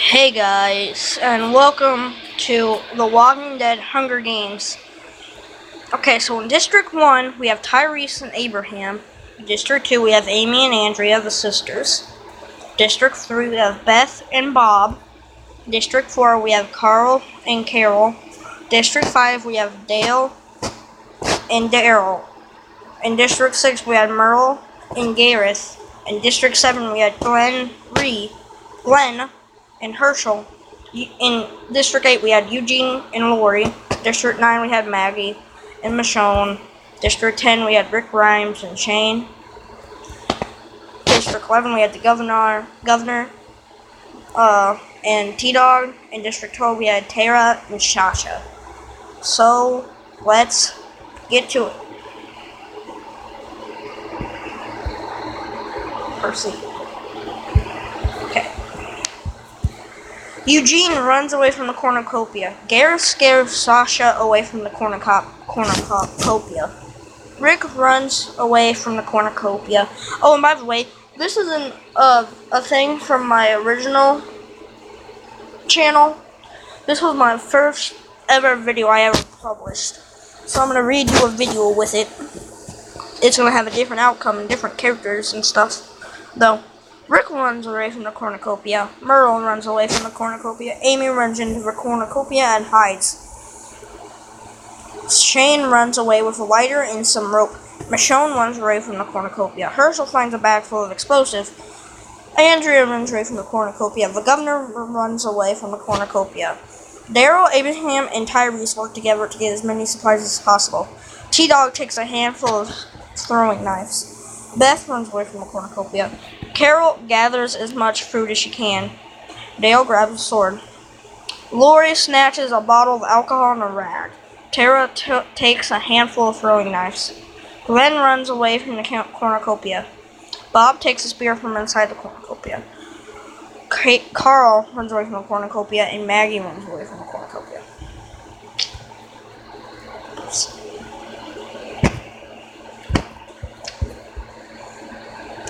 Hey guys, and welcome to The Walking Dead Hunger Games. Okay, so in District 1, we have Tyrese and Abraham. District 2, we have Amy and Andrea, the sisters. District 3, we have Beth and Bob. District 4, we have Carl and Carol. District 5, we have Dale and Daryl. In District 6, we had Merle and Gareth. In District 7, we had Glenn and Herschel. In District 8, we had Eugene and Lori. District 9, we had Maggie and Michonne. District 10, we had Rick Grimes and Shane. District 11, we had the governor, and T-Dog. In District 12, we had Tara and Sasha. So, let's get to it. Proceed. Okay. Eugene runs away from the cornucopia. Gareth scares Sasha away from the cornucopia. Rick runs away from the cornucopia. Oh, and by the way, this is a thing from my original channel. This was my first ever video I ever published. So I'm going to read you a video with it. It's going to have a different outcome and different characters and stuff. Though, Rick runs away from the cornucopia. Merle runs away from the cornucopia. Amy runs into the cornucopia and hides. Shane runs away with a lighter and some rope. Michonne runs away from the cornucopia. Herschel finds a bag full of explosives. Andrea runs away from the cornucopia. The governor runs away from the cornucopia. Daryl, Abraham, and Tyrese work together to get as many supplies as possible. T-Dog takes a handful of throwing knives. Beth runs away from the cornucopia. Carol gathers as much food as she can. Dale grabs a sword. Lori snatches a bottle of alcohol and a rag. Tara takes a handful of throwing knives. Glenn runs away from the cornucopia. Bob takes a spear from inside the cornucopia. Carl runs away from the cornucopia, and Maggie runs away from the cornucopia.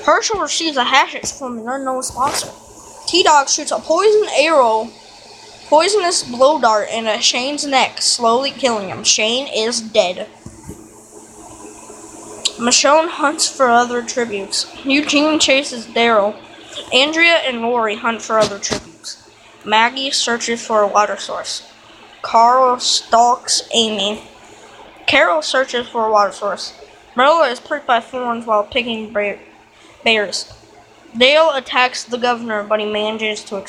Herschel receives a hatchet from an unknown sponsor. T-Dog shoots a poisonous blow dart into Shane's neck, slowly killing him. Shane is dead. Michonne hunts for other tributes. Eugene chases Daryl. Andrea and Lori hunt for other tributes. Maggie searches for a water source. Carl stalks Amy. Carol searches for a water source. Merle is pricked by thorns while picking bears. Dale attacks the governor, but he manages to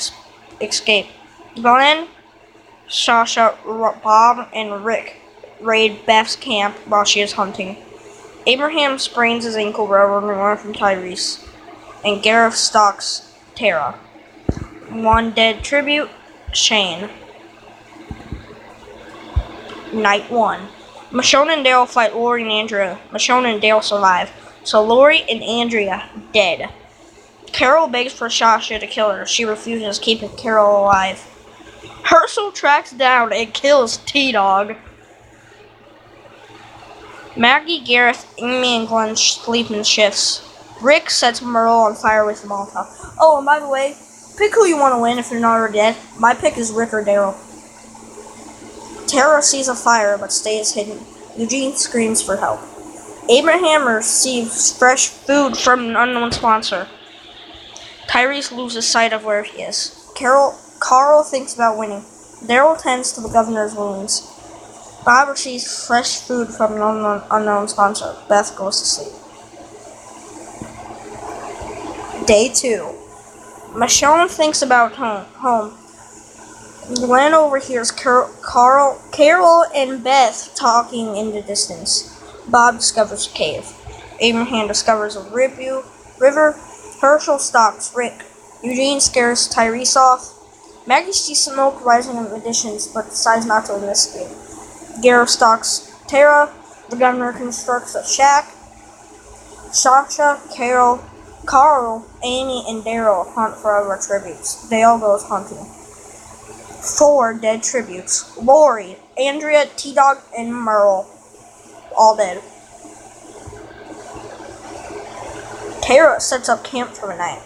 escape. Glenn, Sasha, Bob, and Rick raid Beth's camp while she is hunting. Abraham sprains his ankle while running away from Tyrese, and Gareth stalks Tara. One dead tribute, Shane. Night 1. Michonne and Dale fight Lori and Andrea. Michonne and Dale survive, so Lori and Andrea dead. Carol begs for Sasha to kill her. She refuses, keeping Carol alive. Herschel tracks down and kills T-Dog. Maggie, Gareth, Amy, and Glenn sleep in shifts. Rick sets Merle on fire with a Molotov. Oh, and by the way, pick who you want to win if you're not already dead. My pick is Rick or Daryl. Tara sees a fire but stays hidden. Eugene screams for help. Abraham receives fresh food from an unknown sponsor. Tyrese loses sight of where he is. Carl thinks about winning. Daryl tends to the governor's wounds. Bob receives fresh food from an unknown sponsor. Beth goes to sleep. Day 2. Michonne thinks about home. Glenn overhears Carol and Beth talking in the distance. Bob discovers a cave. Abraham discovers a river. Herschel stops Rick. Eugene scares Tyrese off. Maggie sees smoke rising in the distance, but decides not to investigate. Gareth stalks Tara. The governor constructs a shack. Sasha, Carl, Amy, and Daryl hunt for other tributes. Dale goes hunting. 4 dead tributes. Lori, Andrea, T-Dog, and Merle. All dead. Tara sets up camp for the night.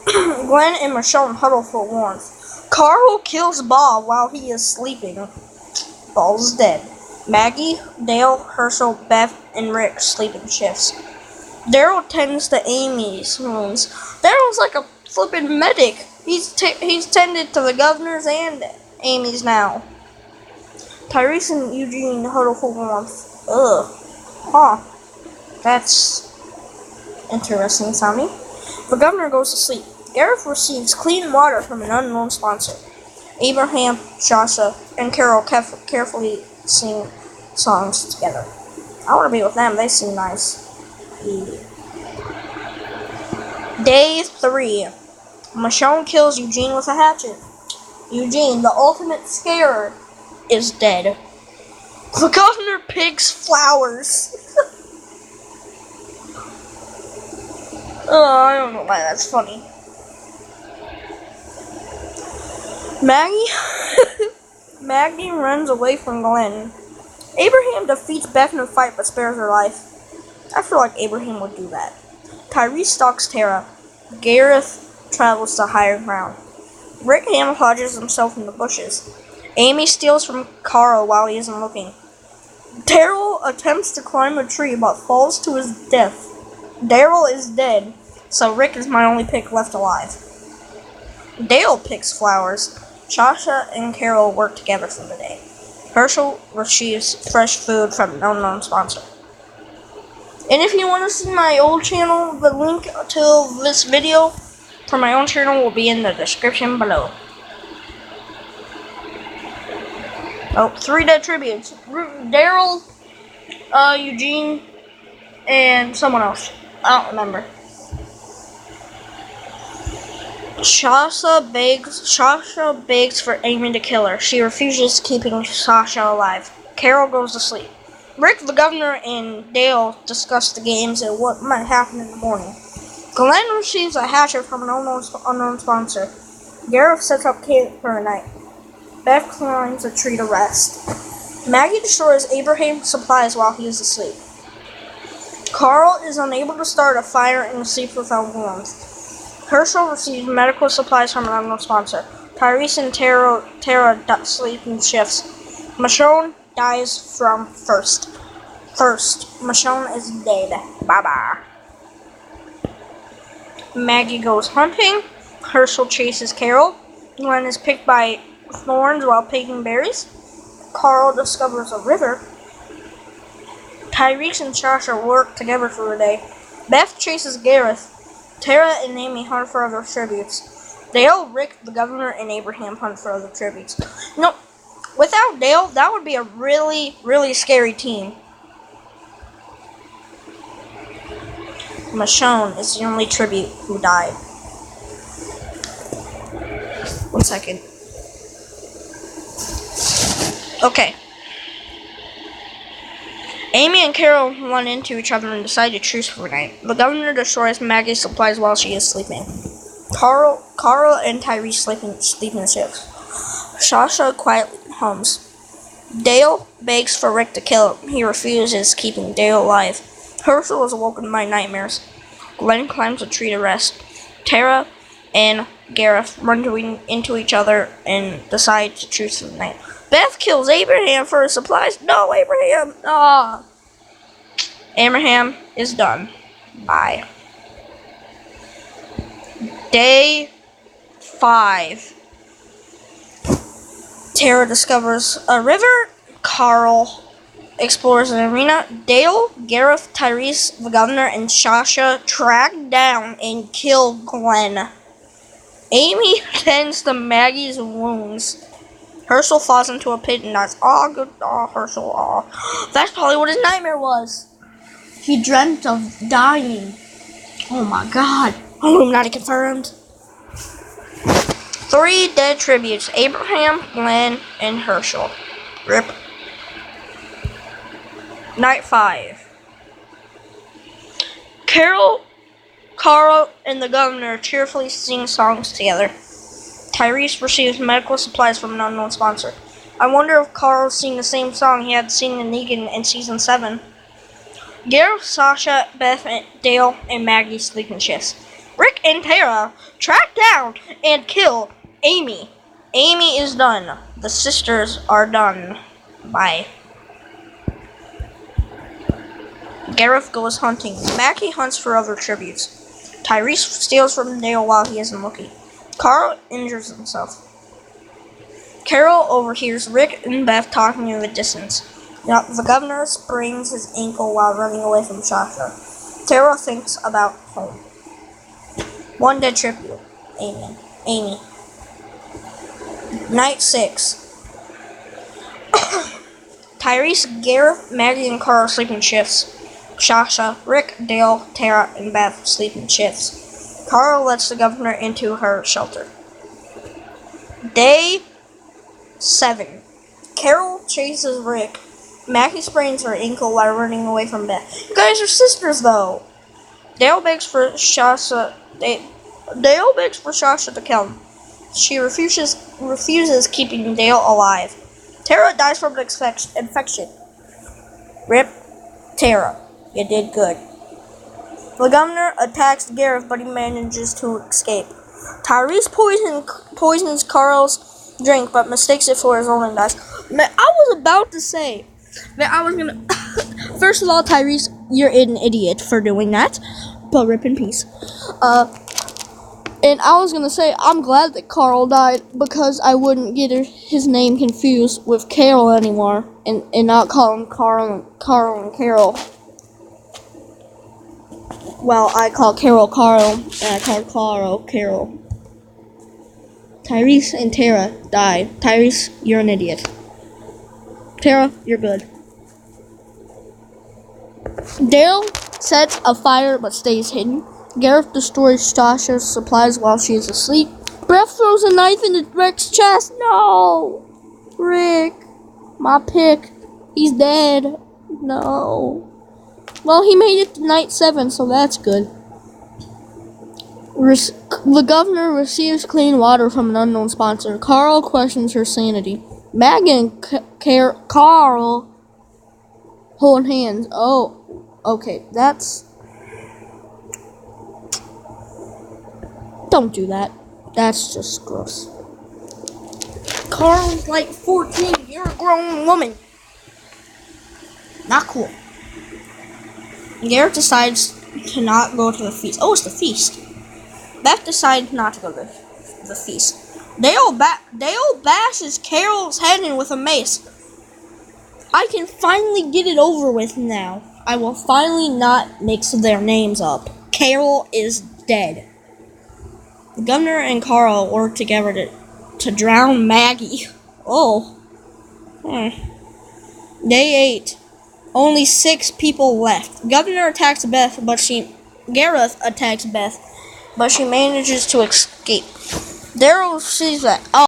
Glenn and Michonne huddle for warmth. Carl kills Bob while he is sleeping. Ball's dead. Maggie, Dale, Herschel, Beth, and Rick sleep in shifts. Daryl tends to Amy's wounds. Daryl's like a flippin' medic. He's tended to the governor's and Amy's now. Tyrese and Eugene huddle for warmth. Ugh. Huh. That's interesting sounding. The governor goes to sleep. Gareth receives clean water from an unknown sponsor. Abraham, Shasha, and Carol carefully sing songs together. I want to be with them. They seem nice. Day 3. Michonne kills Eugene with a hatchet. Eugene, the ultimate scarer, is dead. The governor picks flowers. I don't know why that's funny. Maggie runs away from Glenn. Abraham defeats Beth in a fight but spares her life. I feel like Abraham would do that. Tyrese stalks Tara. Gareth travels to higher ground. Rick camouflages himself in the bushes. Amy steals from Carl while he isn't looking. Daryl attempts to climb a tree but falls to his death. Daryl is dead, so Rick is my only pick left alive. Dale picks flowers. Shasha and Carol work together for the day. Herschel receives fresh food from an unknown sponsor. And if you want to see my old channel, the link to this video for my own channel will be in the description below. Oh, 3 dead tributes. Daryl, Eugene, and someone else. I don't remember. Shasha begs for Amy to kill her. She refuses, keeping Sasha alive. Carol goes to sleep. Rick, the governor, and Dale discuss the games and what might happen in the morning. Glenn receives a hatchet from an unknown sponsor. Gareth sets up camp for a night. Beth climbs a tree to rest. Maggie destroys Abraham's supplies while he is asleep. Carl is unable to start a fire and sleeps without warmth. Herschel receives medical supplies from an unknown sponsor. Tyrese and Tara sleep in shifts. Michonne dies from thirst. Michonne is dead. Bye-bye. Maggie goes hunting. Herschel chases Carol. Glenn is picked by thorns while picking berries. Carl discovers a river. Tyrese and Shasha work together for the day. Beth chases Gareth. Tara and Amy hunt for other tributes. Dale, Rick, the governor, and Abraham hunt for other tributes. No, without Dale, that would be a really, really scary team. Michonne is the only tribute who died. 1 second. Okay. Amy and Carol run into each other and decide to truce for a night. The governor destroys Maggie's supplies while she is sleeping. Carl and Tyrese sleep in shifts. Shasha quietly hums. Dale begs for Rick to kill him. He refuses, keeping Dale alive. Herschel is awoken by nightmares. Glenn climbs a tree to rest. Tara and Gareth run into each other and decide to truce for the night. Beth kills Abraham for his supplies. No, Abraham! Ah! Abraham is done. Bye. Day 5. Tara discovers a river. Carl explores an arena. Dale, Gareth, Tyrese, the governor, and Shasha track down and kill Glenn. Amy tends to Maggie's wounds. Herschel falls into a pit and dies. Aw, good. Aw, Herschel. Aw. That's probably what his nightmare was. He dreamt of dying. Oh my god. Illuminati confirmed. 3 dead tributes. Abraham, Glenn, and Herschel. RIP. Night 5. Carol, Carl, and the governor cheerfully sing songs together. Tyrese receives medical supplies from an unknown sponsor. I wonder if Carl's singing the same song he had sing in Negan in Season 7. Gareth, Sasha, Beth, Dale, and Maggie sleep in shifts. Rick and Tara track down and kill Amy. Amy is done. The sisters are done. Bye. Gareth goes hunting. Mackie hunts for other tributes. Tyrese steals from Dale while he isn't looking. Carl injures himself. Carol overhears Rick and Beth talking in the distance. The governor sprains his ankle while running away from Sasha. Tara thinks about home. One dead tribute. Amy. Night 6. Tyrese, Gareth, Maggie, and Carl sleep in shifts. Sasha, Rick, Dale, Tara, and Beth sleep in shifts. Carl lets the governor into her shelter. Day 7. Carol chases Rick. Maggie sprains her ankle while running away from Beth. You guys are sisters, though. Dale begs for Sasha to kill him. She refuses, keeping Dale alive. Tara dies from an infection. Rip, Tara. You did good. The governor attacks Gareth, but he manages to escape. Tyrese poisons Carl's drink, but mistakes it for his own and dies. Man, I was about to say that I was gonna. First of all, Tyrese, you're an idiot for doing that. But rip in peace. And I was gonna say I'm glad that Carl died because I wouldn't get his name confused with Carol anymore, and not call him Carl and Carol. Well, I call Carol Carl, and I call Carl Carol. Tyrese and Tara died. Tyrese, you're an idiot. Tara, you're good. Dale sets a fire but stays hidden. Gareth destroys Sasha's supplies while she is asleep. Beth throws a knife into Rick's chest. No! Rick, my pick. He's dead. No. Well, he made it to night 7, so that's good. The governor receives clean water from an unknown sponsor. Carl questions her sanity. Maggie and Carl hold hands. Oh, okay, that's... Don't do that. That's just gross. Carl's like 14. You're a grown woman. Not cool. Garrett decides to not go to the feast. Oh, it's the feast. Beth decides not to go to the feast. Dale bashes Carol's head in with a mace. I can finally get it over with now. I will finally not mix their names up. Carol is dead. The governor and Carl work together to drown Maggie. Oh. Day 8. Only 6 people left. Governor attacks Beth, Gareth attacks Beth, but she manages to escape. Daryl sees that.